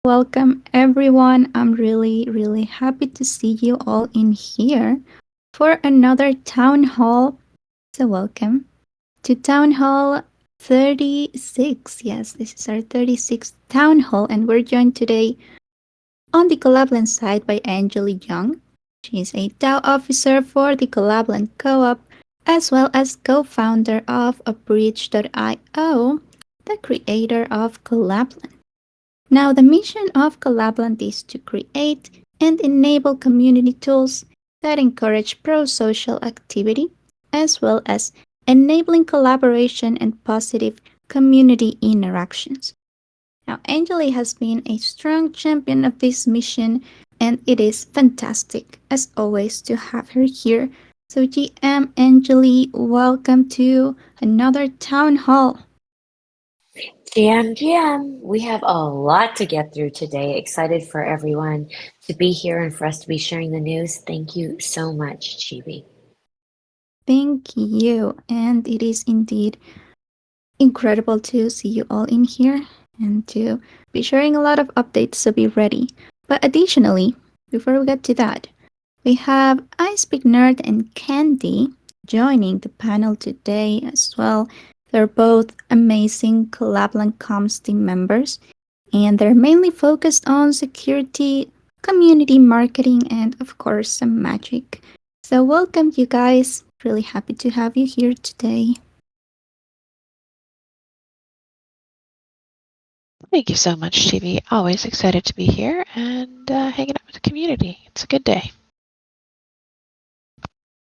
welcome everyone. I'm really happy to see you all in here for another town hall. So, welcome to Town Hall 36. Yes, this is our 36th Town Hall, and we're joined today on the Collab.Land side by Angeli Young. She is a DAO officer for the Collab.Land Co-op, as well as co-founder of Abridge.io, the creator of Collab.Land. Now, the mission of Collab.Land is to create and enable community tools that encourage pro-social activity, as well as enabling collaboration and positive community interactions. Now, Angeli has been a strong champion of this mission, and it is fantastic, as always, to have her here. So, GM Angeli, welcome to another town hall. GM, we have a lot to get through today. Excited for everyone to be here and for us to be sharing the news. Thank you so much, Chibi. Thank you, and it is indeed incredible to see you all in here and to be sharing a lot of updates, so be ready. But additionally, before we get to that, we have Ice Big Nerd and Candy joining the panel today as well. They're both amazing Collab.Land Comms team members, and they're mainly focused on security, community marketing, and of course, some magic. So, welcome, you guys. Really happy to have you here today. Thank you so much, TV. Always excited to be here and hanging out with the community. It's a good day.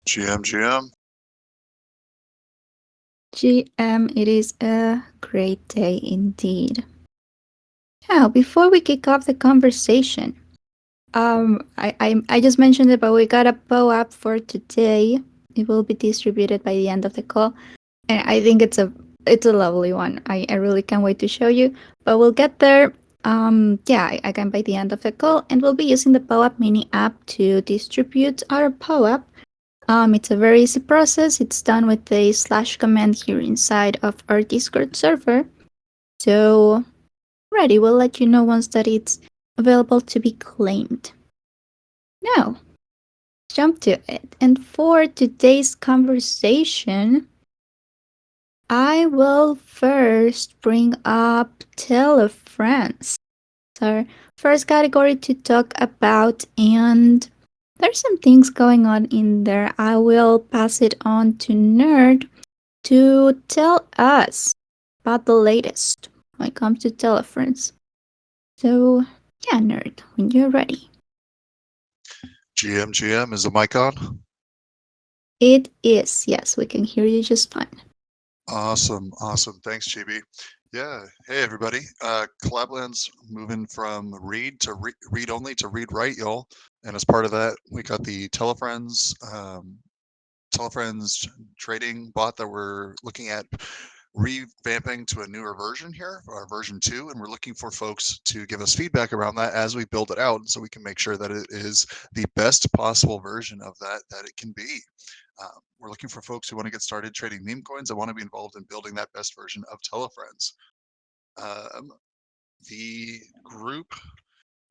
GM. GM, it is a great day indeed. Now, before we kick off the conversation, I just mentioned it, but we got a POAP for today. It will be distributed by the end of the call, and I think it's a lovely one. I really can't wait to show you, but we'll get there. Again by the end of the call, and we'll be using the POAP mini app to distribute our POAP. It's a very easy process. It's done with a / command here inside of our Discord server. So, ready, we'll let you know once that it's available to be claimed. Now, jump to it. And for today's conversation, I will first bring up Tell a Friend. It's our first category to talk about, and there's some things going on in there. I will pass it on to Nerd to tell us about the latest when it comes to Telefriends. So, yeah, Nerd, when you're ready. GM, is the mic on? It is, yes, we can hear you just fine. Awesome. Thanks, Chibi. Yeah. Hey, everybody. Collab.Land's moving from read only to read write, y'all. And as part of that, we got the Telefriends trading bot that we're looking at revamping to a newer version here, version 2, and we're looking for folks to give us feedback around that as we build it out, so we can make sure that it is the best possible version of that it can be. We're looking for folks who want to get started trading meme coins and want to be involved in building that best version of Telefriends. The group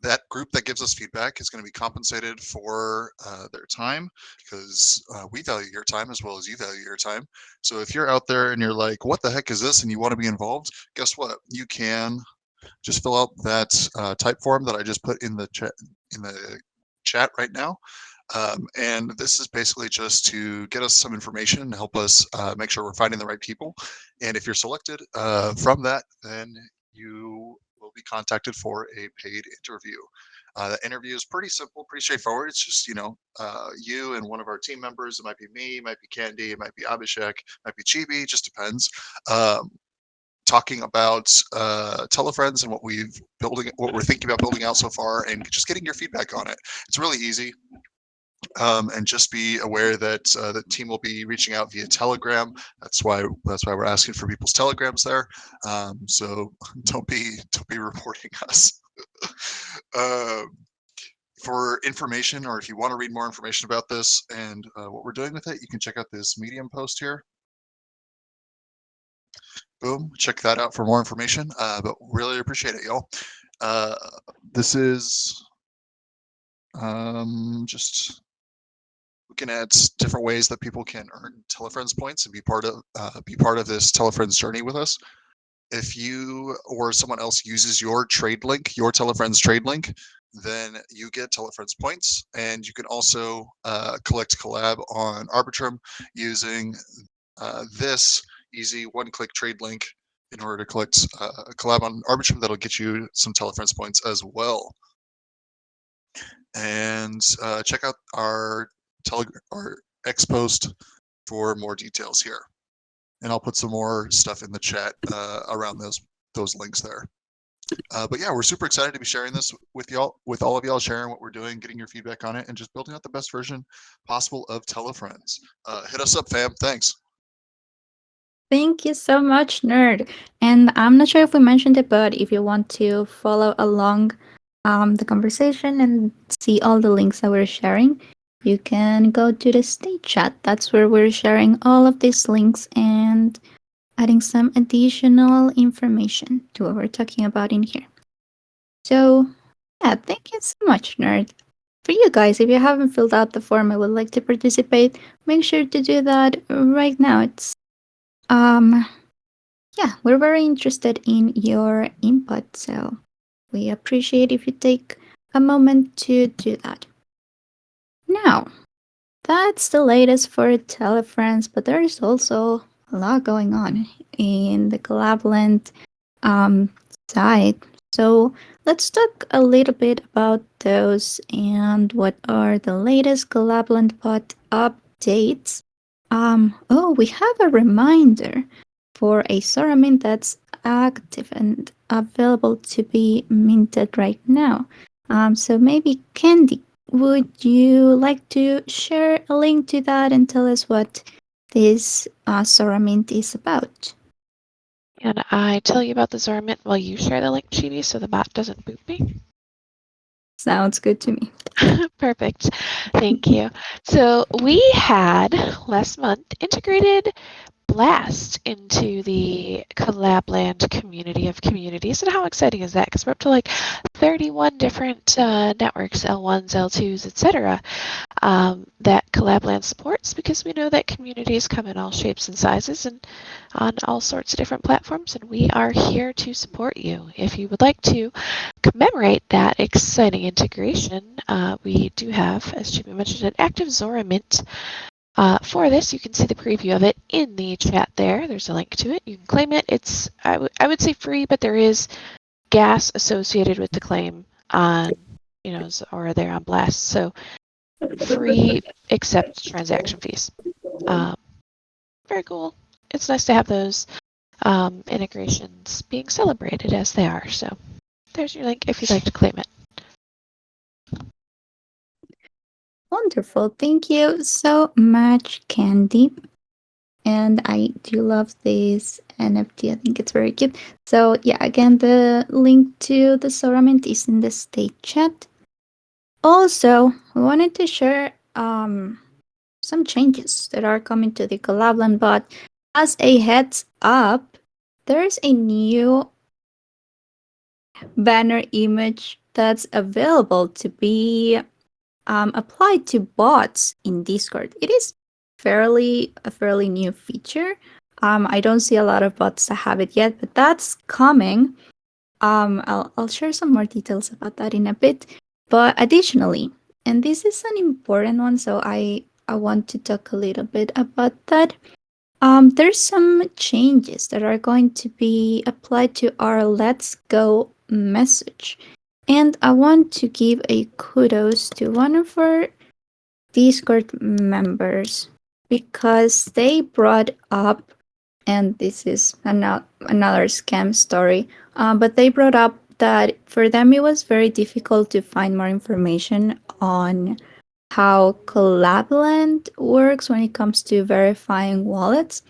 that gives us feedback is going to be compensated for their time, because we value your time as well as you value your time. So if you're out there and you're like, what the heck is this, and you want to be involved, guess what? You can just fill out that type form that I just put in the chat right now. And this is basically just to get us some information and help us make sure we're finding the right people. And if you're selected from that, then you will be contacted for a paid interview. The interview is pretty simple, pretty straightforward. It's just, you and one of our team members. It might be me, it might be Candy, it might be Abhishek, it might be Chibi, just depends. Talking about Telefriends and what we're thinking about building out so far, and just getting your feedback on it. It's really easy. And just be aware that the team will be reaching out via Telegram. That's why we're asking for people's Telegrams there. So don't be reporting us. For information, or if you want to read more information about this and what we're doing with it, you can check out this Medium post here. Boom, check that out for more information. But really appreciate it, y'all. This is just looking at different ways that people can earn Telefriends points and be part of this Telefriends journey with us. If you or someone else uses your trade link, your Telefriends trade link, then you get Telefriends points, and you can also collect collab on Arbitrum using this easy one-click trade link in order to collect a collab on Arbitrum that'll get you some Telefriends points as well. And check out our X post for more details here. And I'll put some more stuff in the chat around those links there. But yeah, we're super excited to be sharing this with y'all, with all of y'all, sharing what we're doing, getting your feedback on it, and just building out the best version possible of Telefriends. Hit us up, fam. Thanks. Thank you so much, Nerd. And I'm not sure if we mentioned it, but if you want to follow along the conversation and see all the links that we're sharing, you can go to the state chat. That's where we're sharing all of these links and adding some additional information to what we're talking about in here. So, yeah, thank you so much, Nerd. For you guys, if you haven't filled out the form and would like to participate, make sure to do that right now. It's yeah, we're very interested in your input, so we appreciate if you take a moment to do that. Now, that's the latest for Telefriends, but there is also a lot going on in the Collab.Land side. So let's talk a little bit about those and what are the latest Collab.Land pod updates. Oh, we have a reminder for a Sora mint that's active and available to be minted right now. So maybe Candy, would you like to share a link to that and tell us what this Sora mint is about? Can I tell you about the Zora Mint while you share the link, Chibi, so the bot doesn't boot me? Sounds good to me. Perfect. Thank you. So we had last month integrated Blast into the Collab.Land community of communities. And how exciting is that? Because we're up to like 31 different networks, L1s, L2s, etc., that Collab.Land supports, because we know that communities come in all shapes and sizes and on all sorts of different platforms, and we are here to support you. If you would like to commemorate that exciting integration, we do have, as Jimmy mentioned, an active Zora Mint. For this, you can see the preview of it in the chat there. There's a link to it. You can claim it. It's, I would say free, but there is gas associated with the claim on, or there on Blast. So free except transaction fees. Very cool. It's nice to have those integrations being celebrated as they are. So there's your link if you'd like to claim it. Wonderful. Thank you so much, Candy. And I do love this NFT. I think it's very cute. So yeah, again, the link to the Sora Mint is in the state chat. Also, we wanted to share some changes that are coming to the Collab.Land bot. As a heads up, there's a new banner image that's available to be applied to bots in Discord. It is a fairly new feature. I don't see a lot of bots that have it yet, but that's coming. I'll share some more details about that in a bit. But additionally, and this is an important one, so I want to talk a little bit about that. There's some changes that are going to be applied to our Let's Go message. And I want to give a kudos to one of our Discord members because they brought up, and this is another scam story, but they brought up that for them it was very difficult to find more information on how Collab.Land works when it comes to verifying wallets.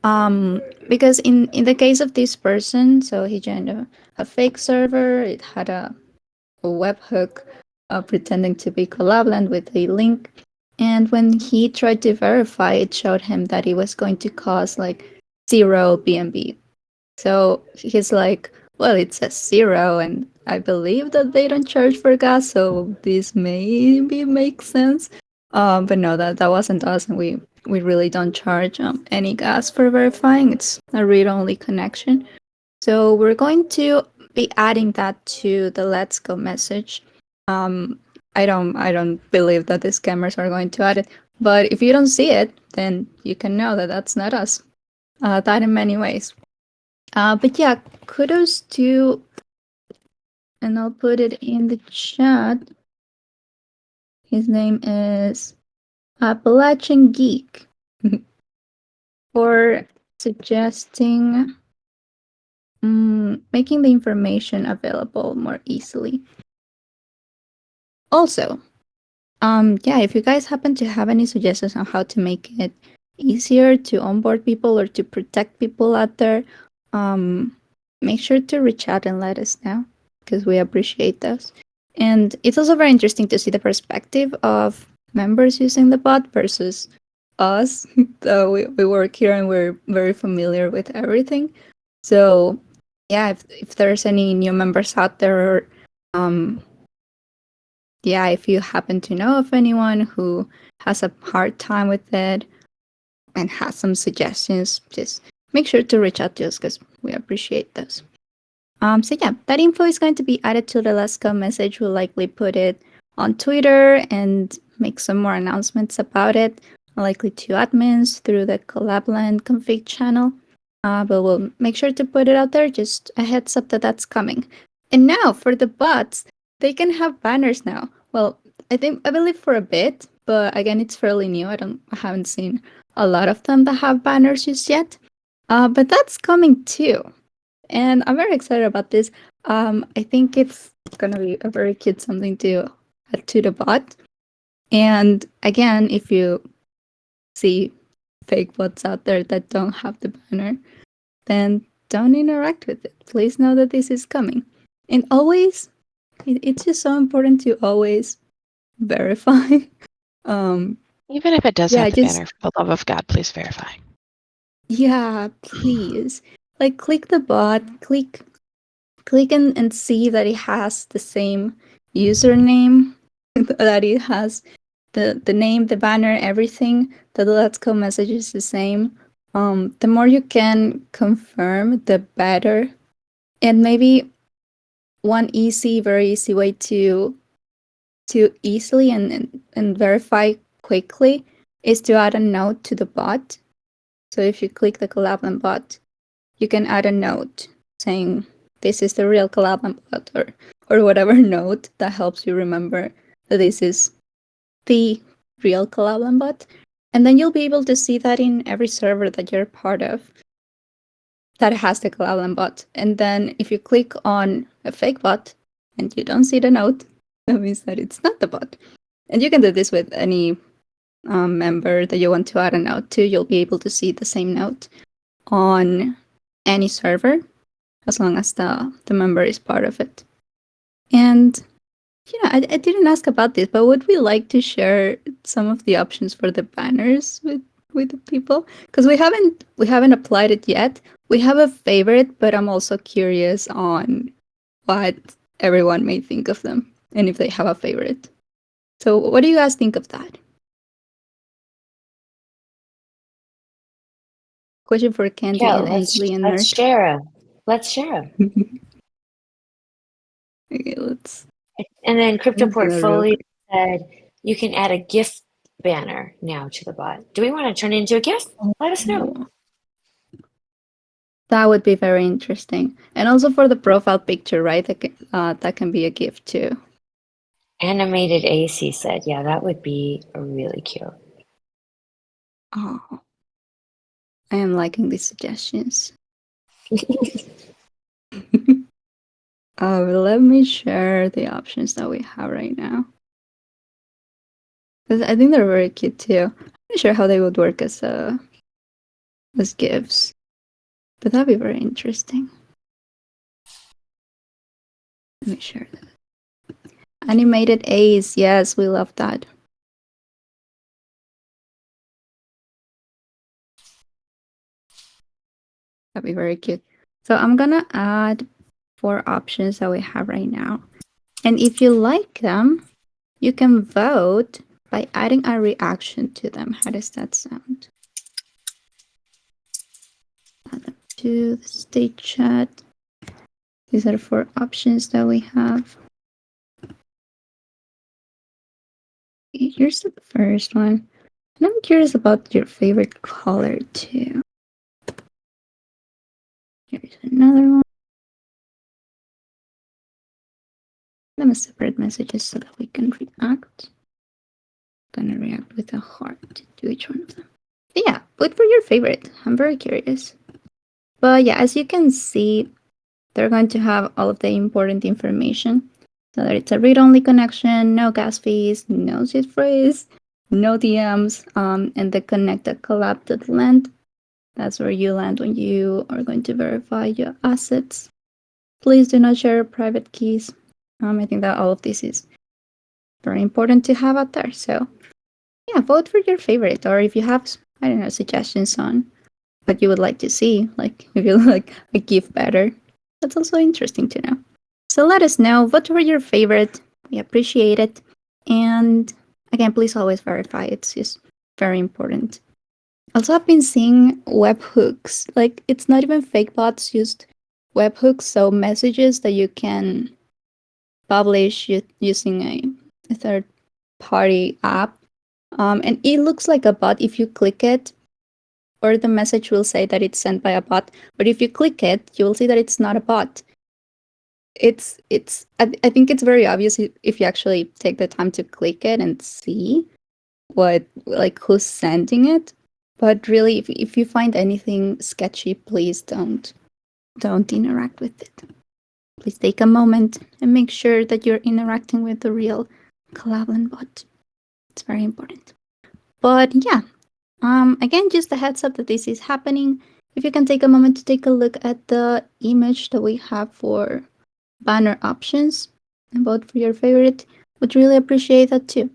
Because in the case of this person, so he joined a fake server, it had a webhook pretending to be Collab.Land with a link. And when he tried to verify, it showed him that it was going to cost like 0 BNB. So he's like, well, it says 0, and I believe that they don't charge for gas, so this maybe makes sense. But no, that wasn't us, and we really don't charge any gas for verifying. It's a read-only connection. So we're going to be adding that to the Let's Go message. I don't believe that the scammers are going to add it, but if you don't see it, then you can know that that's not us. That in many ways. But yeah, kudos to, and I'll put it in the chat. His name is Appalachian Geek for suggesting making the information available more easily. Also, yeah, if you guys happen to have any suggestions on how to make it easier to onboard people or to protect people out there, make sure to reach out and let us know because we appreciate those. And it's also very interesting to see the perspective of members using the bot versus us. So we work here and we're very familiar with everything. So yeah, if there's any new members out there, or, yeah, if you happen to know of anyone who has a hard time with it and has some suggestions, just make sure to reach out to us because we appreciate those. So yeah, that info is going to be added to the Let's Go message. We'll likely put it on Twitter and make some more announcements about it, likely to admins through the Collab.Land config channel. But we'll make sure to put it out there, just a heads up that that's coming. And now for the bots, they can have banners now. Well, I believe for a bit, but again, it's fairly new. I haven't seen a lot of them that have banners just yet. But that's coming too. And I'm very excited about this. I think it's gonna be a very cute something to add to the bot. And again, if you see fake bots out there that don't have the banner, then don't interact with it. Please know that this is coming. And always, it's just so important to always verify. Even if it does Yeah, have the just banner, for the love of God, please verify. yeah, please. Like click the bot, click and see that it has the same username, that it has the name, the banner, everything. The Let's Go message is the same. The more you can confirm, the better. And maybe one very easy way to easily and verify quickly is to add a note to the bot. So if you click the Collab.Land bot, you can add a note saying this is the real Collab.Land bot, or whatever note that helps you remember that this is the real Collab.Land bot. And then you'll be able to see that in every server that you're part of that has the Collab.Land bot. And then if you click on a fake bot and you don't see the note, that means that it's not the bot. And you can do this with any member that you want to add a note to. You'll be able to see the same note on any server as long as the member is part of it. And I didn't ask about this, but would we like to share some of the options for the banners with the people? Because we haven't applied it yet. We have a favorite, but I'm also curious on what everyone may think of them and if they have a favorite. So what do you guys think of that? Question for Candy Yeah, and Ainsley and let's Nerd. share 'em. Let's share 'em. Okay, let's. And then Crypto Let's do that real Portfolio quick. said you can add a GIF banner now to the bot. Do we want to turn it into a GIF? Let us know. Oh, that would be very interesting, and also for the profile picture, right? That can be a gift too. Animated AC said, yeah, that would be really cute. Oh, I am liking these suggestions. Let me share the options that we have right now. 'Cause I think they're very cute too. I'm not sure how they would work as gifts, but that'd be very interesting. Let me share that. Animated A's, yes, we love that. That'd be very cute. So I'm gonna add 4 options that we have right now. And if you like them, you can vote by adding a reaction to them. How does that sound? Add them to the state chat. These are 4 options that we have. Here's the first one. And I'm curious about your favorite color too. Here's another one. Let me separate messages so that we can react. I'm gonna react with a heart to each one of them. But yeah, vote for your favorite. I'm very curious. But yeah, as you can see, they're going to have all of the important information. So that it's a read-only connection, no gas fees, no seed phrase, no DMs, and the connect at Collab.Land. That's where you land when you are going to verify your assets. Please do not share private keys. I think that all of this is very important to have out there. So yeah, vote for your favorite, or if you have, I don't know, suggestions on what you would like to see, like if you like a gift better, that's also interesting to know. So let us know, vote for your favorite. We appreciate it. And again, please always verify. It's just very important. Also, I've been seeing webhooks. Like, it's not even fake bots, just webhooks. So messages that you can publish using a third party app. And it looks like a bot if you click it, or the message will say that it's sent by a bot. But if you click it, you will see that it's not a bot. I think it's very obvious if you actually take the time to click it and see what, like, who's sending it. But really, if you find anything sketchy, please don't interact with it. Please take a moment and make sure that you're interacting with the real Collab.Land bot. It's very important. But yeah, again, just a heads up that this is happening. If you can take a moment to take a look at the image that we have for banner options and vote for your favorite, would really appreciate that too.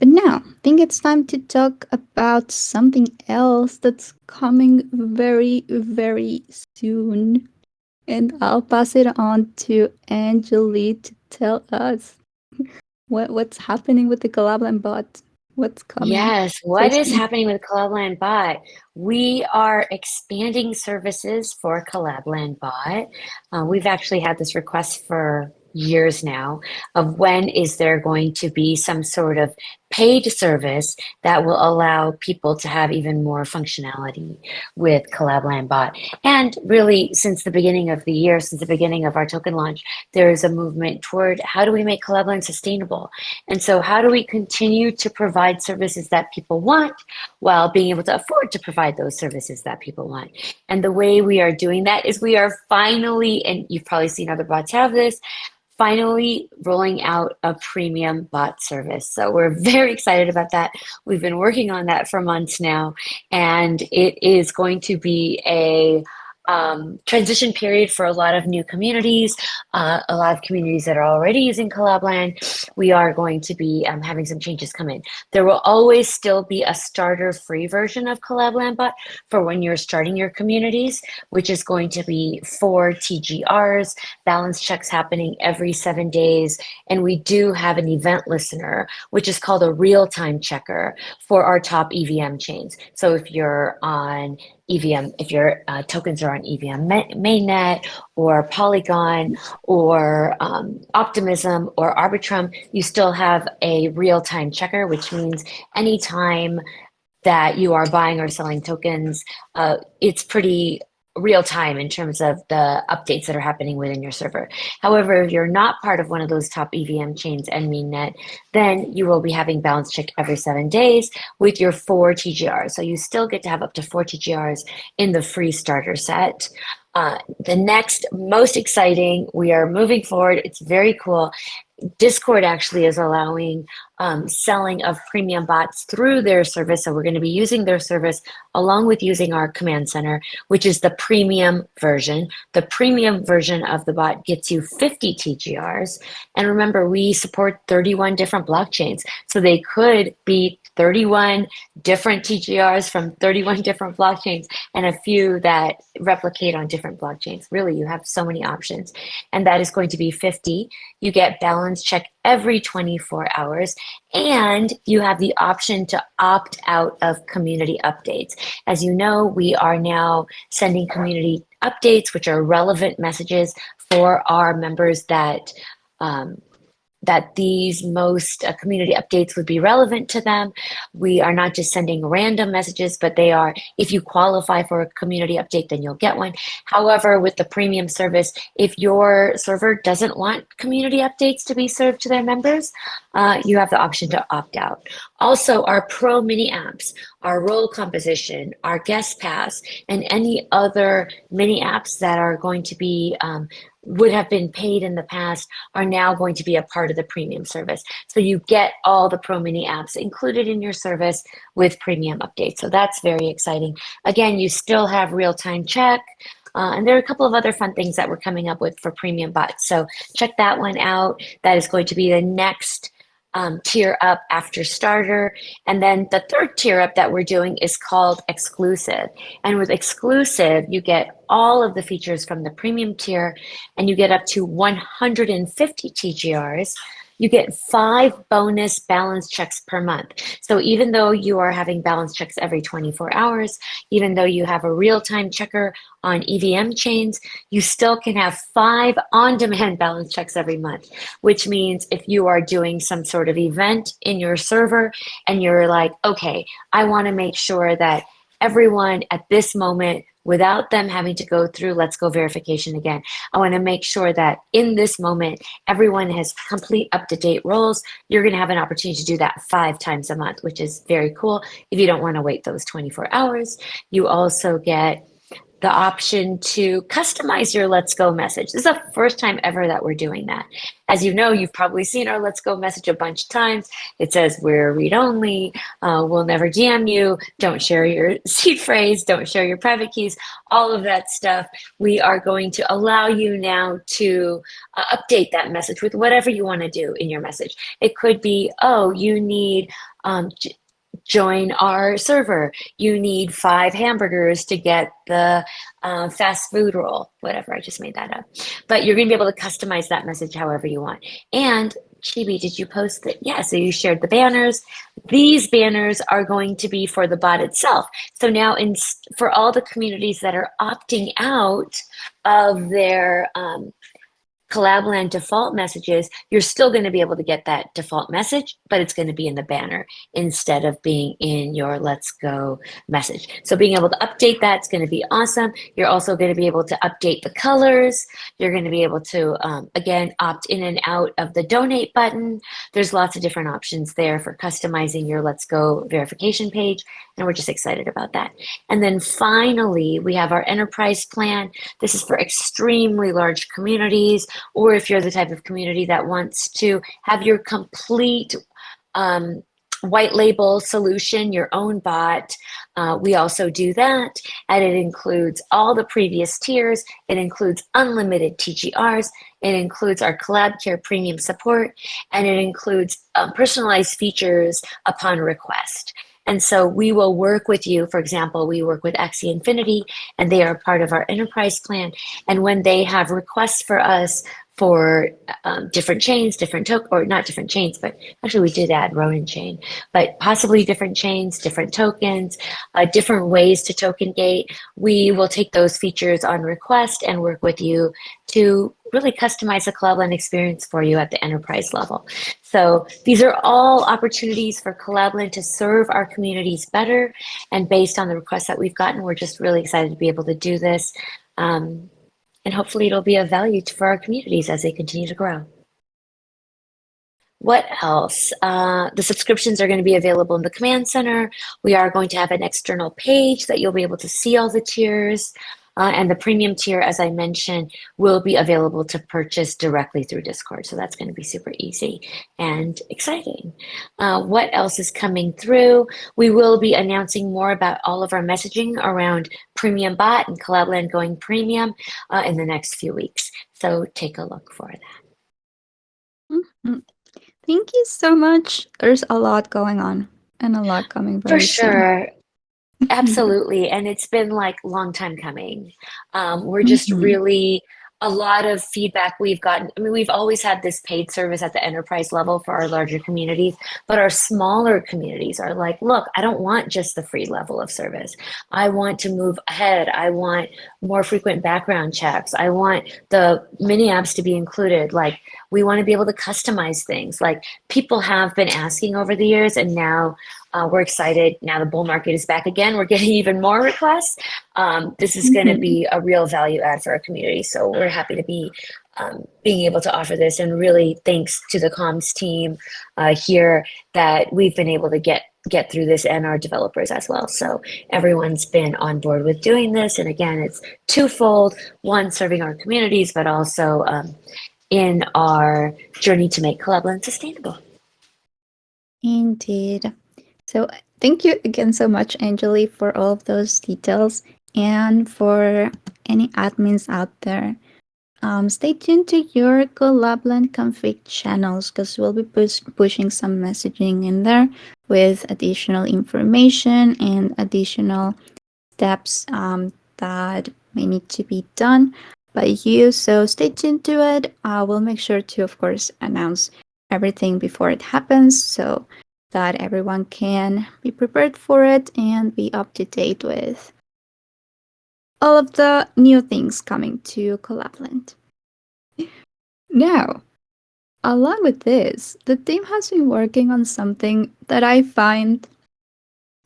But now, I think it's time to talk about something else that's coming very, very soon. And I'll pass it on to Angeli to tell us what's happening with the Collab.Land bot. What's coming? Yes, So what is soon. happening with Collab.Land Bot? We are expanding services for Collab.Land Bot. We've actually had this request for years now of when is there going to be some sort of paid service that will allow people to have even more functionality with Collab.Land Bot. And really, since the beginning of the year, since the beginning of our token launch, there is a movement toward how do we make Collab.Land sustainable? And so how do we continue to provide services that people want while being able to afford to provide those services that people want? And the way we are doing that is we are finally, and you've probably seen other bots have this, finally rolling out a premium bot service. So we're very excited about that. We've been working on that for months now, and it is going to be a transition period for a lot of new communities, a lot of communities that are already using Collab.Land. We are going to be having some changes come in. There will always still be a starter free version of Collab.Land Bot for when you're starting your communities, which is going to be 4 TGRs, balance checks happening every 7 days. And we do have an event listener, which is called a real-time checker for our top EVM chains. So if you're on EVM, if your tokens are on EVM mainnet or Polygon or Optimism or Arbitrum, you still have a real-time checker, which means anytime that you are buying or selling tokens, it's pretty real time in terms of the updates that are happening within your server. However, if you're not part of one of those top EVM chains and mainnet, then you will be having balance check every 7 days with your 4 TGRs. So you still get to have up to 4 TGRs in the free starter set. The next most exciting, we are moving forward. It's very cool. Discord actually is allowing selling of premium bots through their service. So we're going to be using their service along with using our command center, which is the premium version. The premium version of the bot gets you 50 TGRs. And remember, we support 31 different blockchains. So they could be 31 different TGRs from 31 different blockchains and a few that replicate on different different blockchains. Really, you have so many options. And that is going to be 50. You get balance check every 24 hours, and you have the option to opt out of community updates. As you know, we are now sending community updates, which are relevant messages for our members um, that these most community updates would be relevant to them. We are not just sending random messages, but they are, if you qualify for a community update, then you'll get one. However, with the premium service, if your server doesn't want community updates to be served to their members, you have the option to opt out. Also, our pro mini apps, our role composition, our guest pass, and any other mini apps that are going to be would have been paid in the past are now going to be a part of the premium service. So you get all the Pro Mini apps included in your service with premium updates. So that's very exciting. Again, you still have real-time check. And there are a couple of other fun things that we're coming up with for premium bots. So check that one out. That is going to be the next tier up after starter. And then the third tier up that we're doing is called exclusive. And with exclusive, you get all of the features from the premium tier, and you get up to 150 TGRs. You get 5 bonus balance checks per month. So even though you are having balance checks every 24 hours, even though you have a real-time checker on EVM chains, you still can have 5 on-demand balance checks every month, which means if you are doing some sort of event in your server and you're like, okay, I want to make sure that everyone at this moment, without them having to go through Let's Go verification again, I want to make sure that in this moment, everyone has complete up-to-date roles. You're going to have an opportunity to do that 5 times a month, which is very cool. If you don't want to wait those 24 hours, you also get the option to customize your Let's Go message. This is the first time ever that we're doing that. As you know, you've probably seen our Let's Go message a bunch of times. It says we're read-only, we'll never DM you, don't share your seed phrase, don't share your private keys, all of that stuff. We are going to allow you now to update that message with whatever you want to do in your message. It could be, oh, you need join our server. You need 5 hamburgers to get the fast food roll, whatever, I just made that up. But you're gonna be able to customize that message however you want. And Chibi, did you post it? Yeah, so you shared the banners. These banners are going to be for the bot itself. So now for all the communities that are opting out of their Collab.Land default messages, you're still going to be able to get that default message, but it's going to be in the banner instead of being in your Let's Go message. So being able to update that's going to be awesome. You're also going to be able to update the colors. You're going to be able to, again, opt in and out of the donate button. There's lots of different options there for customizing your Let's Go verification page, and we're just excited about that. And then finally, we have our enterprise plan. This is for extremely large communities, or if you're the type of community that wants to have your complete white label solution, your own bot, we also do that. And it includes all the previous tiers. It includes unlimited TGRs. It includes our Collab Care premium support, and it includes personalized features upon request. And so we will work with you. For example, we work with Axie Infinity, and they are part of our enterprise plan. And when they have requests for us for different chains, or not different chains, but actually we did add Ronin chain, but possibly different chains, different tokens, different ways to token gate, we will take those features on request and work with you to really customize the Collab.Land experience for you at the enterprise level. So these are all opportunities for Collab.Land to serve our communities better. And based on the requests that we've gotten, we're just really excited to be able to do this. And hopefully it'll be of value for our communities as they continue to grow. What else? The subscriptions are going to be available in the command center. We are going to have an external page that you'll be able to see all the tiers. And the premium tier, as I mentioned, will be available to purchase directly through Discord. So that's going to be super easy and exciting. What else is coming through? We will be announcing more about all of our messaging around Premium Bot and Collab.Land going premium in the next few weeks. So take a look for that. Mm-hmm. Thank you so much. There's a lot going on and a lot coming very For sure. soon. Absolutely, and it's been like long time coming. We're just Mhm. really a lot of feedback we've gotten. I mean, we've always had this paid service at the enterprise level for our larger communities, but our smaller communities are like, look, I don't want just the free level of service. I want to move ahead. I want more frequent background checks. I want the mini apps to be included. Like, we want to be able to customize things. Like, people have been asking over the years, and now we're excited. Now the bull market is back again. We're getting even more requests. This is going to Mhm. be a real value add for our community. So we're happy to be being able to offer this. And really thanks to the comms team here that we've been able to get through this, and our developers as well. So everyone's been on board with doing this. And again, it's twofold: one, serving our communities, but also in our journey to make Collab.Land sustainable. Indeed. So thank you again so much, Angeli, for all of those details, and for any admins out there. Stay tuned to your Collab.Land config channels, because we'll be pushing some messaging in there with additional information and additional steps that may need to be done by you. So stay tuned to it. We'll make sure to, of course, announce everything before it happens, so that everyone can be prepared for it and be up to date with all of the new things coming to Collab.Land. Now, along with this, the team has been working on something that I find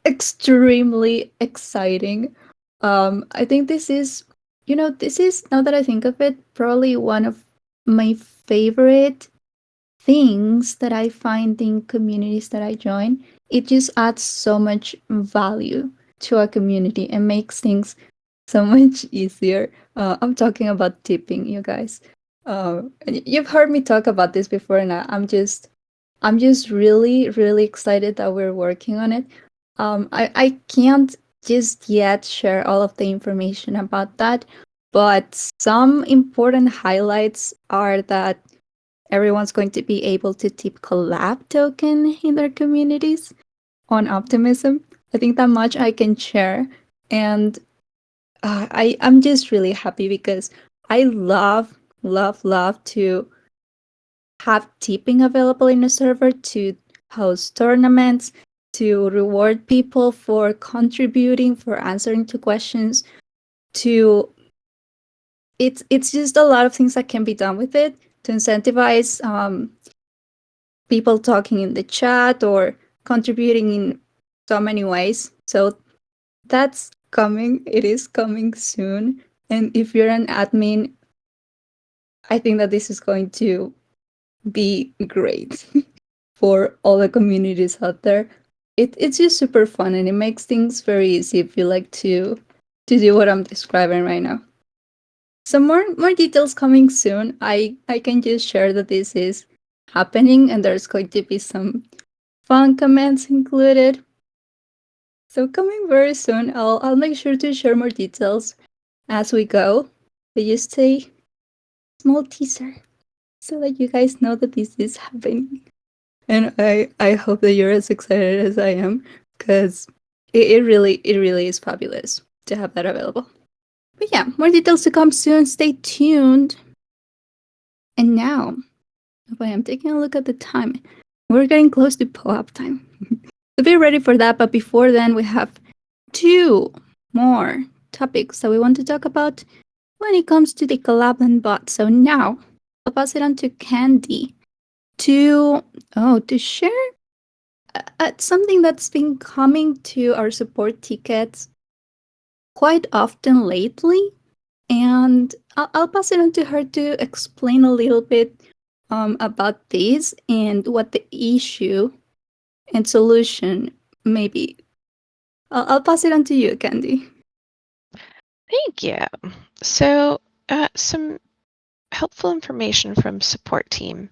extremely exciting. I think this is, this is, now that I think of it, probably one of my favorite things that I find in communities that I join. It just adds so much value to a community and makes things so much easier. I'm talking about tipping, you guys. You've heard me talk about this before, and I'm just really, really excited that we're working on it. I can't just yet share all of the information about that, but some important highlights are that everyone's going to be able to tip collab token in their communities on Optimism. I think that much I can share. And I'm just really happy because I love, love, love to have tipping available in a server to host tournaments, to reward people for contributing, for answering to questions, to it's just a lot of things that can be done with it to incentivize people talking in the chat or contributing in so many ways. So that's coming. It is coming soon. And if you're an admin, I think that this is going to be great for all the communities out there. It's just super fun, and it makes things very easy if you like to do what I'm describing right now. Some more details coming soon. I can just share that this is happening, and there's going to be some fun comments included. So coming very soon. I'll make sure to share more details as we go. But just a small teaser so that you guys know that this is happening. And I hope that you're as excited as I am, because it really is fabulous to have that available. But yeah, more details to come soon. Stay tuned. And now, if I am taking a look at the time, we're getting close to POAP time. So be ready for that. But before then, we have two more topics that we want to talk about when it comes to the Collab.Land bot. So now I'll pass it on to Candy to share something that's been coming to our support tickets quite often lately, and I'll pass it on to her to explain a little bit about this and what the issue and solution may be. I'll pass it on to you, Candy. Thank you. So, some helpful information from support team.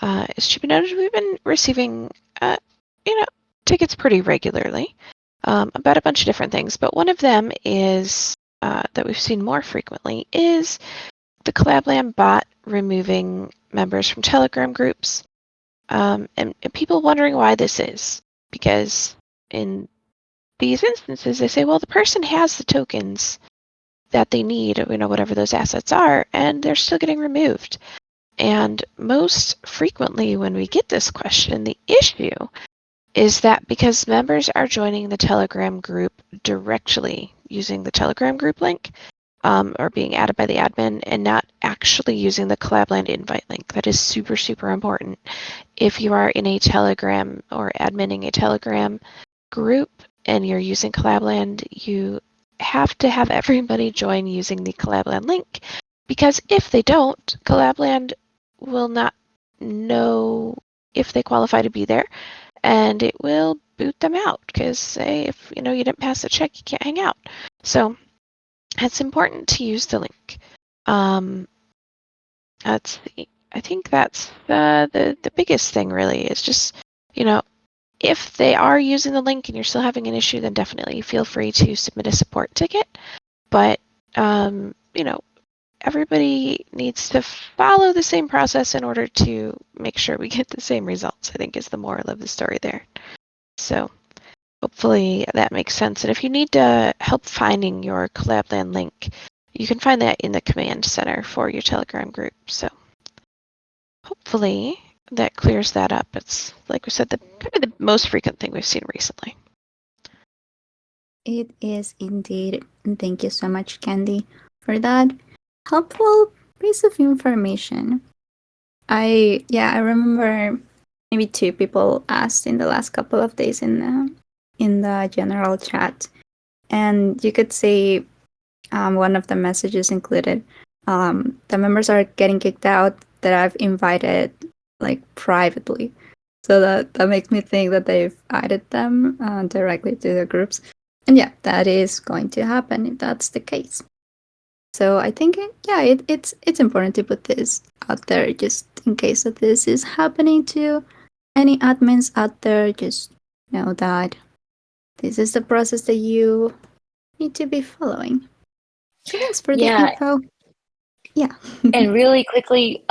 It should be noted we've been receiving, tickets pretty regularly about a bunch of different things, but one of them is that we've seen more frequently is the Collab.Land bot removing members from Telegram groups, and people wondering why this is, because in these instances, they say, well, the person has the tokens that they need, whatever those assets are, and they're still getting removed. And most frequently when we get this question, the issue is that because members are joining the Telegram group directly using the Telegram group link, or being added by the admin, and not actually using the Collab.Land invite link. That is super, super important. If you are in a Telegram or adminning a Telegram group and you're using Collab.Land, you have to have everybody join using the Collab.Land link, because if they don't, Collab.Land will not know if they qualify to be there, and it will boot them out, because say if you didn't pass the check, you can't hang out. So it's important to use the link. I think that's the biggest thing really, is just, if they are using the link and you're still having an issue, then definitely feel free to submit a support ticket. But, everybody needs to follow the same process in order to make sure we get the same results, I think is the moral of the story there. So hopefully that makes sense. And if you need help finding your Collab.Land link, you can find that in the command center for your Telegram group. So hopefully that clears that up. It's, like we said, kind of the most frequent thing we've seen recently. It is indeed. And thank you so much, Candy, for that helpful piece of information. I remember maybe 2 people asked in the last couple of days in the general chat, and you could see one of the messages included the members are getting kicked out that I've invited like privately. So that makes me think that they've added them directly to the groups. And yeah, that is going to happen if that's the case. So I think, it's important to put this out there just in case that this is happening to any admins out there. Just know that this is the process that you need to be following. So thanks for the info. Yeah. And really quickly,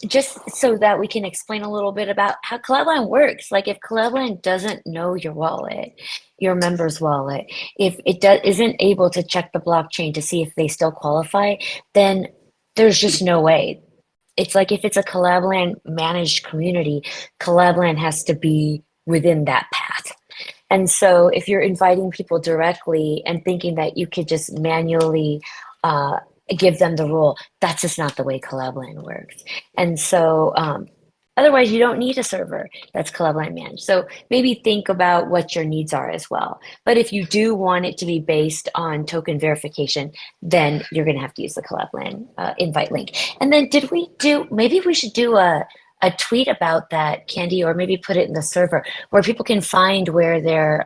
just so that we can explain a little bit about how Collab.Land works. Like if Collab.Land doesn't know your wallet, your member's wallet, if it isn't able to check the blockchain to see if they still qualify, then there's just no way. It's like if it's a Collab.Land managed community, Collab.Land has to be within that path. And so if you're inviting people directly and thinking that you could just manually give them the role, that's just not the way Collab.Land works. And so otherwise you don't need a server that's Collab.Land managed. So maybe think about what your needs are as well. But if you do want it to be based on token verification, then you're going to have to use the Collab.Land invite link. And then maybe we should do a tweet about that, Candy, or maybe put it in the server where people can find where their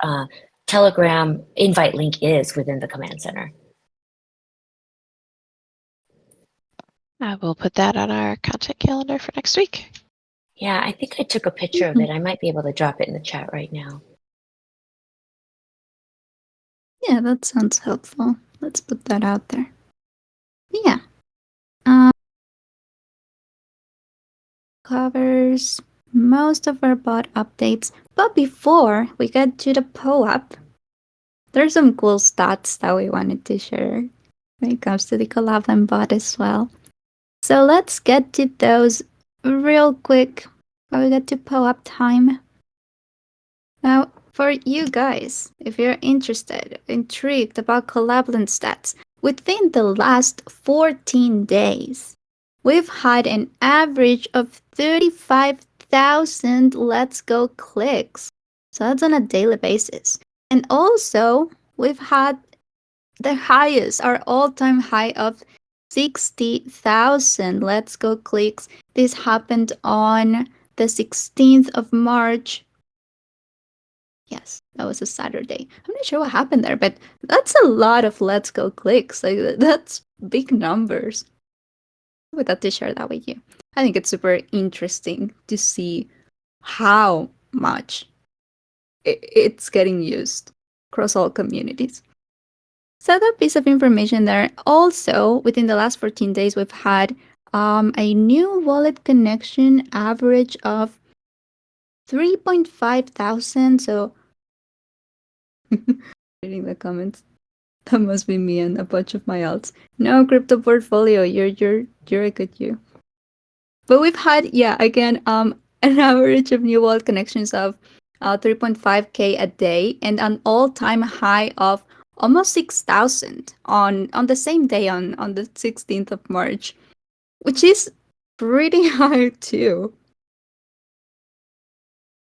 Telegram invite link is within the command center. I will put that on our content calendar for next week. Yeah, I think I took a picture of it. I might be able to drop it in the chat right now. Yeah, that sounds helpful. Let's put that out there. Yeah. Covers most of our bot updates. But before we get to the POAP, there's some cool stats that we wanted to share when it comes to the Collab.Land bot as well. So let's get to those real quick while we get to POAP time. Now, for you guys, if you're interested, intrigued about Collab.Land stats, within the last 14 days, we've had an average of 35,000 Let's Go clicks. So that's on a daily basis. And also, we've had the highest, our all-time high of 60,000 Let's Go clicks. This happened on the 16th of March. Yes, that was a Saturday. I'm not sure what happened there, but that's a lot of Let's Go clicks. Like, that's big numbers. I would love to share that with you. I think it's super interesting to see how much it's getting used across all communities. So that piece of information there. Also, within the last 14 days, we've had a new wallet connection average of 3.5 thousand. So Reading the comments. That must be me and a bunch of my alts. No crypto portfolio. You're a good you. But we've had, yeah, again, an average of new wallet connections of 3.5K a day and an all-time high of almost 6,000 on the same day on the 16th of March, which is pretty high too.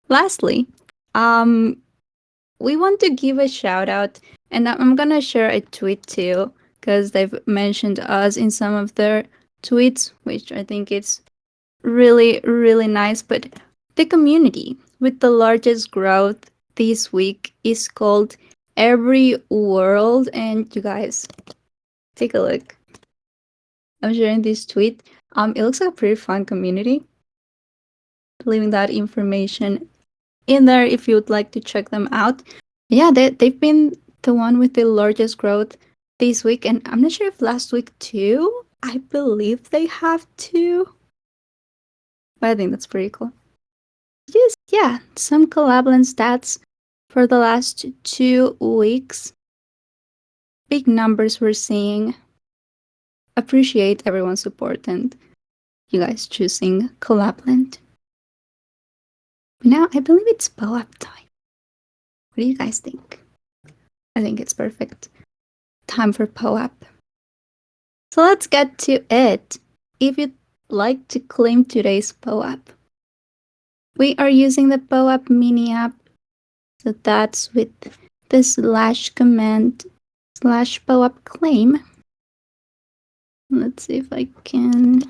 Lastly, we want to give a shout out, and I'm gonna share a tweet too, because they've mentioned us in some of their tweets, which I think it's really, really nice. But the community with the largest growth this week is called Every World, and you guys, take a look. I'm sharing this tweet. It looks like a pretty fun community. Leaving that information in there if you would like to check them out. Yeah, they've been the one with the largest growth this week, and I'm not sure if last week too. I believe they have too. But I think that's pretty cool. Just, yeah, some Collab.Land stats for the last 2 weeks. Big numbers we're seeing. Appreciate everyone's support and you guys choosing Collab.Land. Now, I believe it's POAP time. What do you guys think? I think it's perfect. Time for POAP. So let's get to it. If you'd like to claim today's POAP, we are using the POAP mini app. So that's with the slash command slash POAP claim. Let's see if I can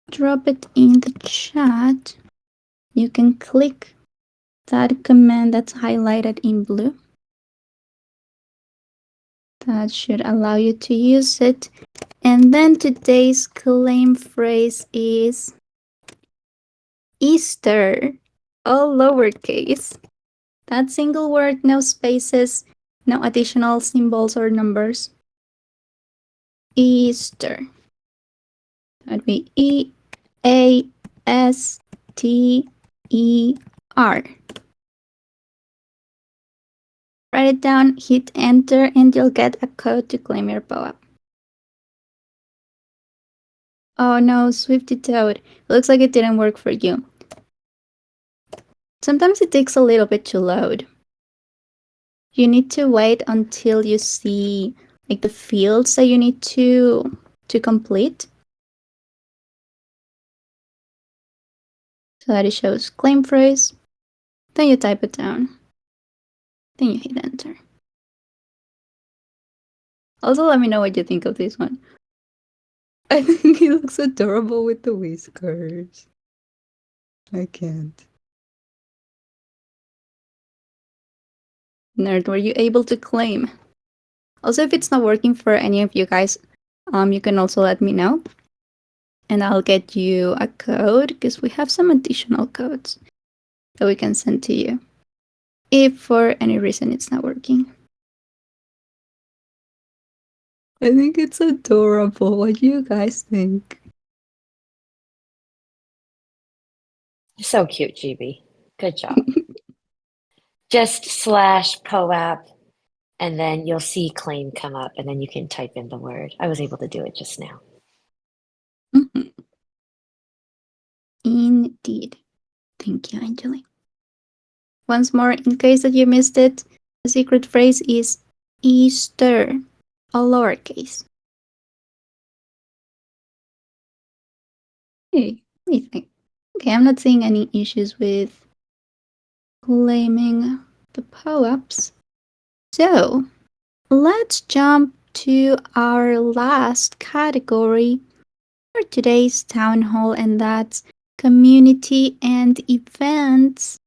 drop it in the chat. You can click that command that's highlighted in blue. That should allow you to use it. And then today's claim phrase is Easter, all lowercase. That single word, no spaces, no additional symbols or numbers. Easter. That'd be EASTER. Write it down, hit enter, and you'll get a code to claim your POAP. Oh no, Swifty Toad. It looks like it didn't work for you. Sometimes it takes a little bit to load. You need to wait until you see like the fields that you need to complete. So that it shows claim phrase. Then you type it down. Then you hit enter. Also, let me know what you think of this one. I think he looks adorable with the whiskers. I can't. Nerd, were you able to claim? Also, if it's not working for any of you guys, you can also let me know. And I'll get you a code, because we have some additional codes that we can send to you. If for any reason it's not working. I think it's adorable. What do you guys think? So cute, GB. Good job. Just slash POAP, and then you'll see claim come up, and then you can type in the word. I was able to do it just now. Mm-hmm. Indeed. Thank you, Angeli. Once more, in case that you missed it, the secret phrase is Easter, all lowercase. Hey, what do you think? Okay, I'm not seeing any issues with claiming the POAPs. So, let's jump to our last category for today's town hall, and that's community and events.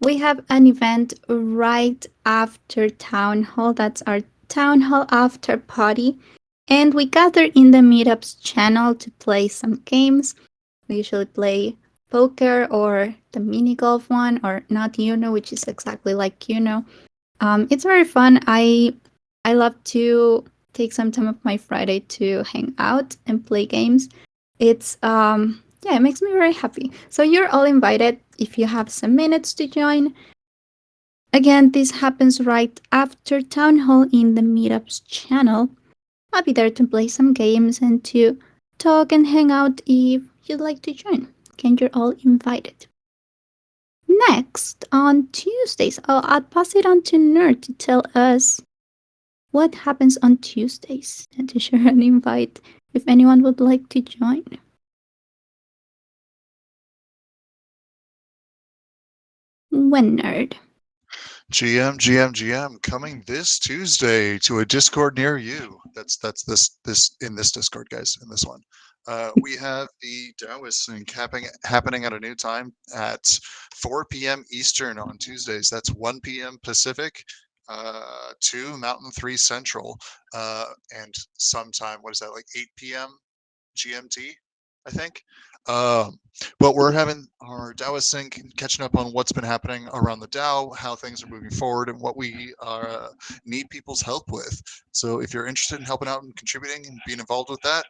We have an event right after town hall. That's our town hall after party. And we gather in the meetups channel to play some games. We usually play poker or the mini golf one, or not Uno, which is exactly like Uno. It's very fun. I love to take some time of my Friday to hang out and play games. It's yeah, it makes me very happy. So you're all invited if you have some minutes to join. Again, this happens right after Town Hall in the Meetups channel. I'll be there to play some games and to talk and hang out if you'd like to join. Again, you're all invited. Next, on Tuesdays, I'll pass it on to Nerd to tell us what happens on Tuesdays and to share an invite if anyone would like to join. When Nerd? GM coming this Tuesday to a Discord near you. That's this in this Discord, guys. In this one, we have the Taoist sync happening at a new time at 4 p.m. Eastern on Tuesdays. That's 1 p.m. Pacific, 2 Mountain, 3 Central, and sometime what is that, like 8 p.m. GMT, I think. Um, but we're having our DAO sync, catching up on what's been happening around the DAO, how things are moving forward, and what we need people's help with. So if you're interested in helping out and contributing and being involved with that,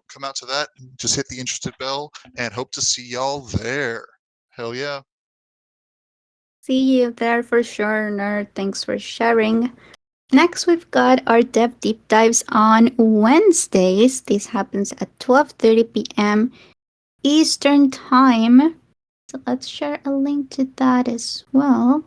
come out to that. Just hit the interested bell, and hope to see y'all there. Hell yeah! See you there for sure, Nerd. Thanks for sharing. Next, we've got our Dev Deep Dives on Wednesdays. This happens at 12:30 p.m. Eastern Time. So let's share a link to that as well.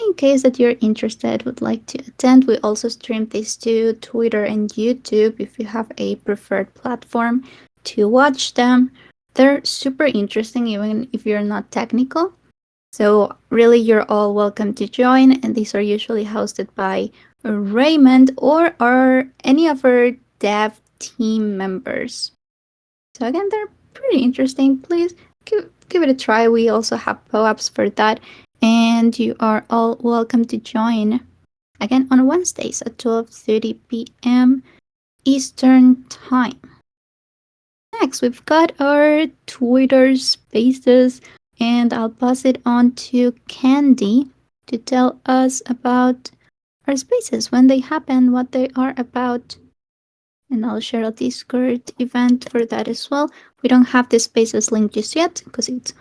In case that you're interested, would like to attend, we also stream this to Twitter and YouTube if you have a preferred platform to watch them. They're super interesting even if you're not technical. So really, you're all welcome to join, and these are usually hosted by Raymond or any of our dev team members. So again, they're pretty interesting. Please give it a try. We also have POAPs for that, and you are all welcome to join. Again, on Wednesdays at 12:30 p.m. Eastern Time. Next, we've got our Twitter Spaces, and I'll pass it on to Candy to tell us about our spaces, when they happen, what they are about. And I'll share a Discord event for that as well. We don't have the spaces link just yet because it's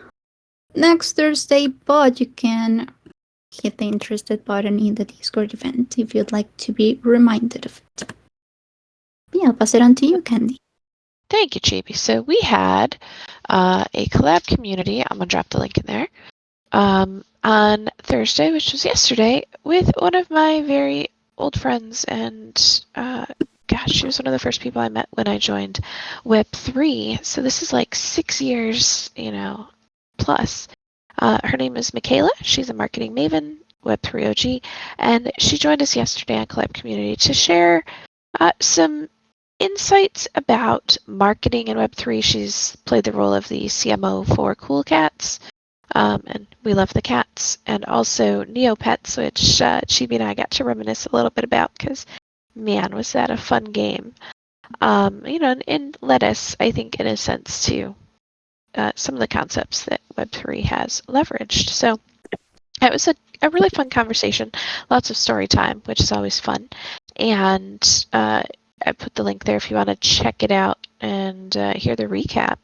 next Thursday, but you can hit the interested button in the Discord event if you'd like to be reminded of it. Yeah, I'll pass it on to you, Candy. Thank you, Chibi. So we had a collab community. I'm going to drop the link in there. On Thursday, which was yesterday, with one of my very old friends. And gosh, she was one of the first people I met when I joined Web3. So this is like 6 years, plus. Her name is Michaela. She's a marketing maven, Web3 OG. And she joined us yesterday on Collab Community to share some insights about marketing in Web3. She's played the role of the CMO for Cool Cats, and we love the cats, and also Neopets, which Chibi and I got to reminisce a little bit about because, man, was that a fun game. And led us, I think, in a sense, to some of the concepts that Web3 has leveraged. So it was a really fun conversation, lots of story time, which is always fun. And I put the link there if you want to check it out and hear the recap.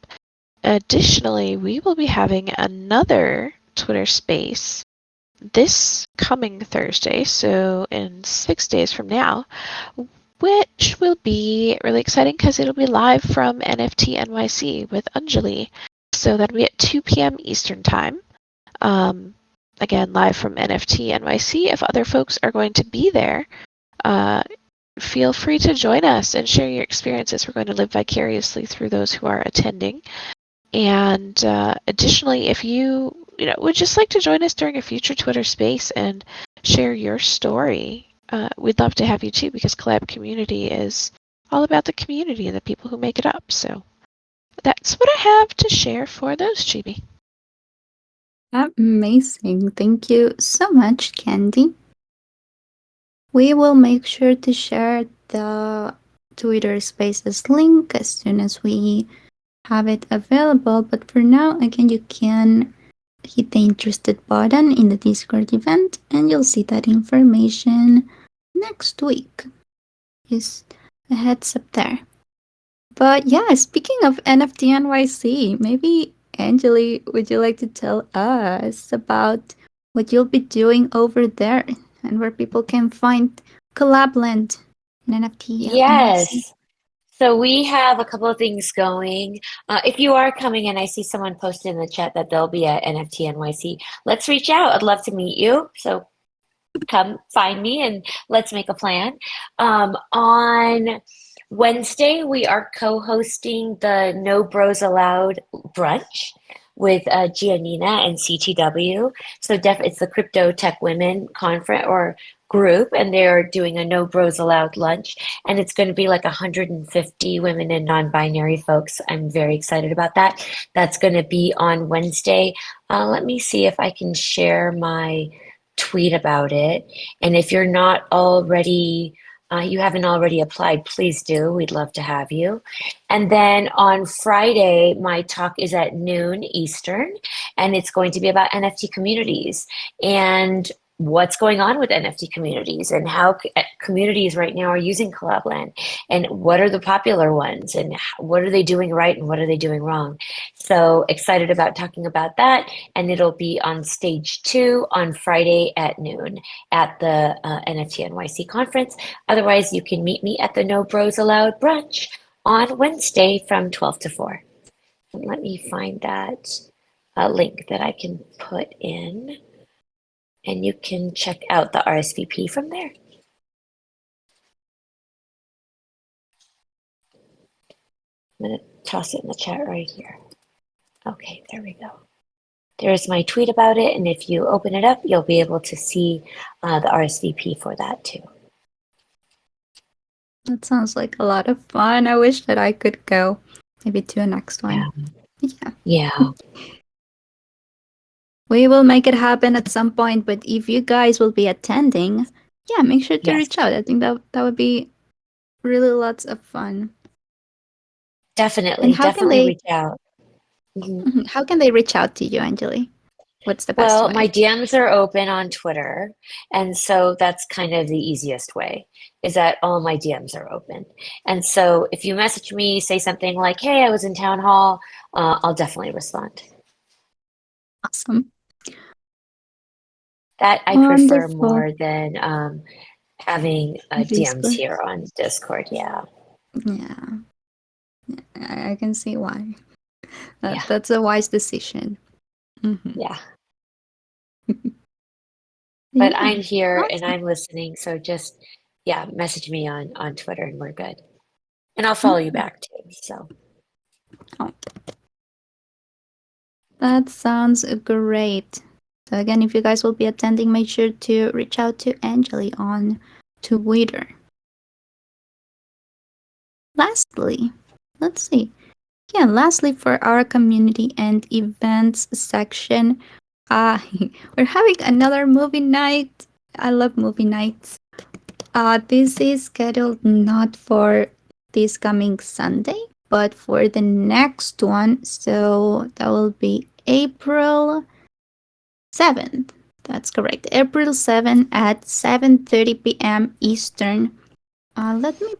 Additionally, we will be having another Twitter space this coming Thursday, so in 6 days from now, which will be really exciting because it'll be live from NFT NYC with Anjali. So that'll be at 2 p.m. Eastern Time. Again, live from NFT NYC. If other folks are going to be there, feel free to join us and share your experiences. We're going to live vicariously through those who are attending. And additionally, if you would just like to join us during a future Twitter space and share your story, we'd love to have you too, because Collab Community is all about the community and the people who make it up. So that's what I have to share for those, Chibi. Amazing. Thank you so much, Candy. We will make sure to share the Twitter Spaces link as soon as we have it available. But for now, again, you can hit the interested button in the Discord event and you'll see that information next week. Just a heads up there. But yeah, speaking of NFT NYC, maybe Anjali, would you like to tell us about what you'll be doing over there and where people can find Collab.Land and NFT NYC. Yes. So we have a couple of things going. If you are coming and I see someone posted in the chat that they'll be at NFT NYC, let's reach out. I'd love to meet you. So come find me and let's make a plan. On Wednesday, we are co-hosting the No Bros Allowed brunch with Giannina and CTW. So it's the Crypto Tech Women Conference or group, and they're doing a No Bros Allowed lunch, and it's going to be like 150 women and non-binary folks. I'm very excited about that. That's going to be on Wednesday. Let me see if I can share my tweet about it. And if you're not already, you haven't already applied, please do. We'd love to have you. And then on Friday, my talk is at noon Eastern, and it's going to be about NFT communities and what's going on with NFT communities and how communities right now are using Collab.Land and what are the popular ones and what are they doing right and what are they doing wrong. So excited about talking about that, and it'll be on stage 2 on Friday at noon at the NFT NYC conference. Otherwise, you can meet me at the No Bros Allowed brunch on Wednesday from 12 to 4. And let me find that link that I can put in, and you can check out the RSVP from there. I'm going to toss it in the chat right here. Okay, there we go. There's my tweet about it, and if you open it up, you'll be able to see the RSVP for that too. That sounds like a lot of fun. I wish that I could go. Maybe to a next one. Yeah. We will make it happen at some point, but if you guys will be attending, yeah, make sure to Yes. reach out. I think that would be really lots of fun. Definitely, And how definitely can reach out. they how can they reach out to you, Anjali? What's the best Well, way? my DMs are open on Twitter, and so that's kind of the easiest way, is that all my DMs are open. And so if you message me, say something like, hey, I was in town hall, I'll definitely respond. Awesome. That I prefer Wonderful. more than having DMs Discord. here on Discord. Yeah. Yeah. I can see why. Yeah. That's a wise decision. Yeah. Yeah. But I'm here and Awesome. I'm listening, so just message me on Twitter and we're good. And I'll follow you back too. So Oh. That sounds great. So again, if you guys will be attending, make sure to reach out to Anjali on Twitter. Lastly, let's see. Yeah, lastly for our community and events section, we're having another movie night. I love movie nights. This is scheduled not for this coming Sunday, but for the next one. So that will be April 7th. That's correct. April 7th at 7:30 p.m. Eastern. Let me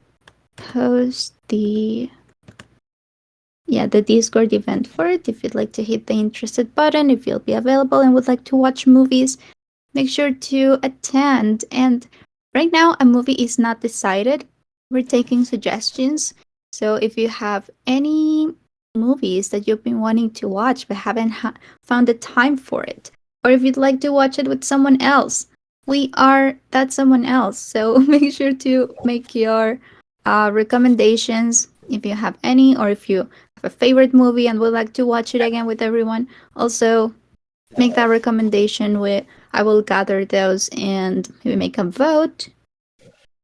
post the Discord event for it. If you'd like to hit the interested button, if you'll be available and would like to watch movies, make sure to attend. And right now, a movie is not decided. We're taking suggestions. So if you have any movies that you've been wanting to watch but haven't found the time for it, or if you'd like to watch it with someone else, we are that someone else. So make sure to make your recommendations if you have any, or if you have a favorite movie and would like to watch it again with everyone. Also, make that recommendation with I will gather those and maybe make a vote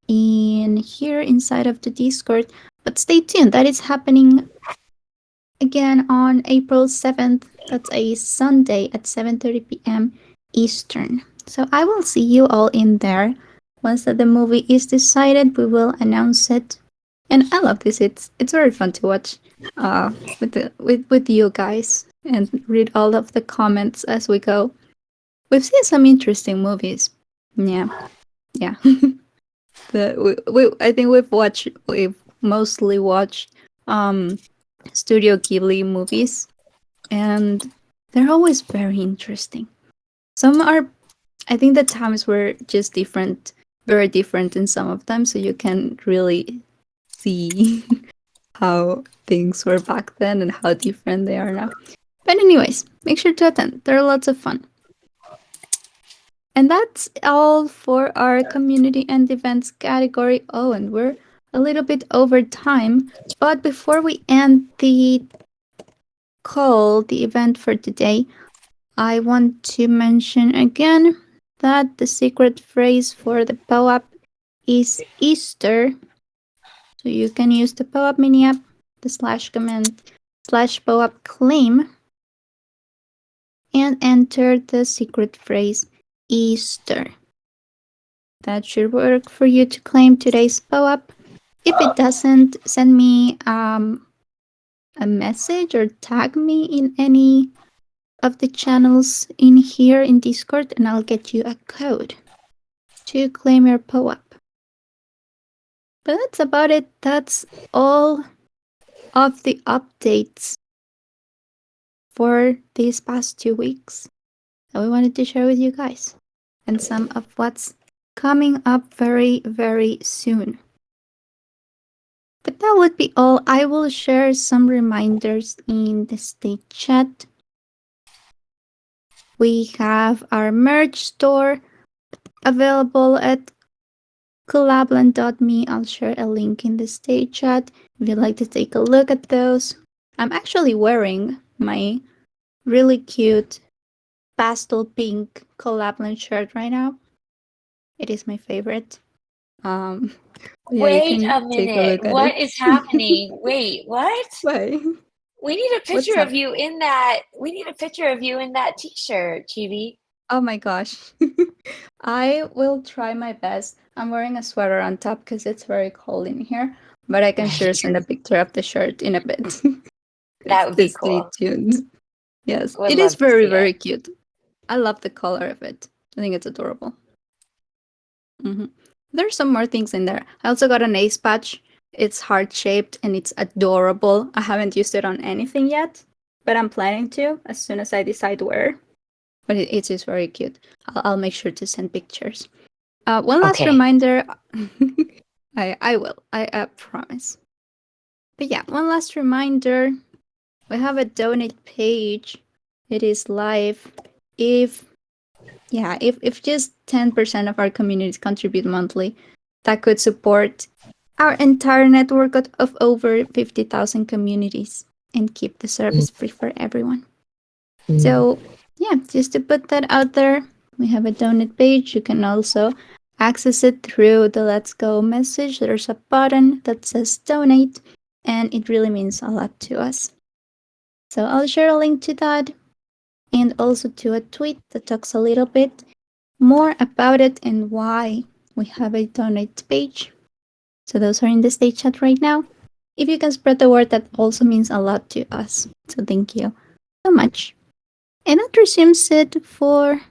in here inside of the Discord. But stay tuned, that is happening again on April 7th. That's a Sunday at 7:30 p.m. Eastern. So I will see you all in there. Once that the movie is decided, we will announce it. And I love this. It's very fun to watch with you guys and read all of the comments as we go. We've seen some interesting movies. Yeah. I think we've mostly watched Studio Ghibli movies, and they're always very interesting. Some are I think the times were just different, very different in some of them, so you can really see how things were back then and how different they are now. But anyways, make sure to attend. They're lots of fun. And that's all for our community and events category. Oh, and we're a little bit over time. But before we end the event for today, I want to mention again that the secret phrase for the POAP is Easter. So you can use the POAP mini app, the slash command slash POAP claim, and enter the secret phrase Easter. That should work for you to claim today's POAP. If it doesn't, send me a message or tag me in any of the channels in here in Discord, and I'll get you a code to claim your POAP. But that's about it. That's all of the updates for these past 2 weeks that we wanted to share with you guys, and some of what's coming up very, very soon. But that would be all. I will share some reminders in the state chat. We have our merch store available at Collab.Land.me. I'll share a link in the state chat if you'd like to take a look at those. I'm actually wearing my really cute pastel pink Collab.Land shirt right now. It is my favorite. Yeah, you Wait a can take a minute. look at What it. is happening? Wait, what? Why? We need a What's picture up? of you in that. We need a picture of you in that t-shirt, Chibi. Oh my gosh. I will try my best. I'm wearing a sweater on top because it's very cold in here, but I can sure Right. send a picture of the shirt in a bit. That would be Just stay cool. tuned. Yes, Would it is love to very, see it. very cute. I love the color of it. I think it's adorable. There's some more things in there. I also got an ace patch. It's heart shaped and it's adorable. I haven't used it on anything yet, but I'm planning to as soon as I decide where. But it is very cute. I'll make sure to send pictures. One last Okay. reminder. I will. I promise. But yeah, one last reminder. We have a donate page. It is live. If just 10% of our communities contribute monthly, that could support our entire network of over 50,000 communities and keep the service free for everyone. So, yeah, just to put that out there, we have a donate page. You can also access it through the Let's Go message. There's a button that says donate, and it really means a lot to us. So, I'll share a link to that and also to a tweet that talks a little bit more about it and why we have a donate page. So, those are in the stage chat right now. If you can spread the word, that also means a lot to us. So, thank you so much. And that resumes it for,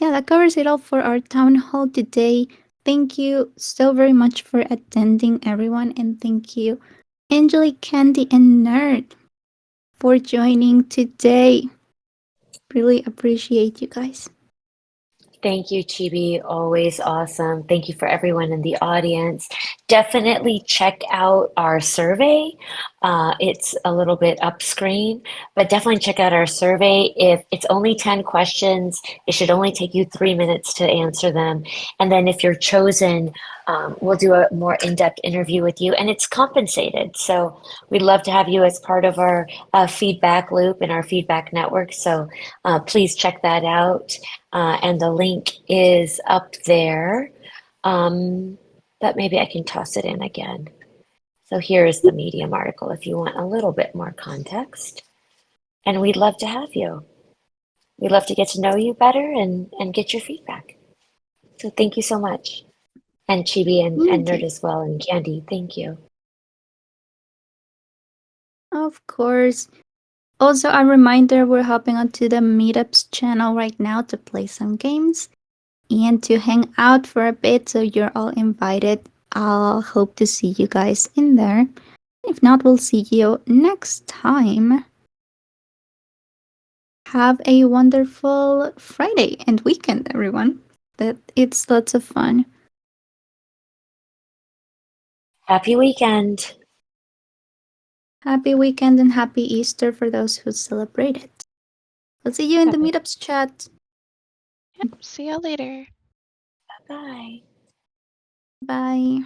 that covers it all for our town hall today. Thank you so very much for attending, everyone. And thank you, Angelique, Candy, and Nerd, for joining today. Really appreciate you guys. Thank you, Chibi. Always awesome. Thank you for everyone in the audience. Definitely check out our survey. It's a little bit up screen, but definitely check out our survey. If it's only 10 questions, it should only take you 3 minutes to answer them. And then if you're chosen, we'll do a more in-depth interview with you, and it's compensated. So we'd love to have you as part of our feedback loop and our feedback network. So please check that out. And the link is up there. But maybe I can toss it in again. So here is the Medium article if you want a little bit more context. And we'd love to have you. We'd love to get to know you better and get your feedback. So thank you so much. And Chibi and Thank Nerd you. as well, and Candy, thank you. Of course. Also, a reminder, we're hopping onto the Meetups channel right now to play some games and to hang out for a bit, so you're all invited. I'll hope to see you guys in there. If not, we'll see you next time. Have a wonderful Friday and weekend, everyone. That it's lots of fun. Happy weekend. Happy weekend and happy Easter for those who celebrate it. I'll see you in the Bye meetups chat. Yep, see y'all later. bye. Bye.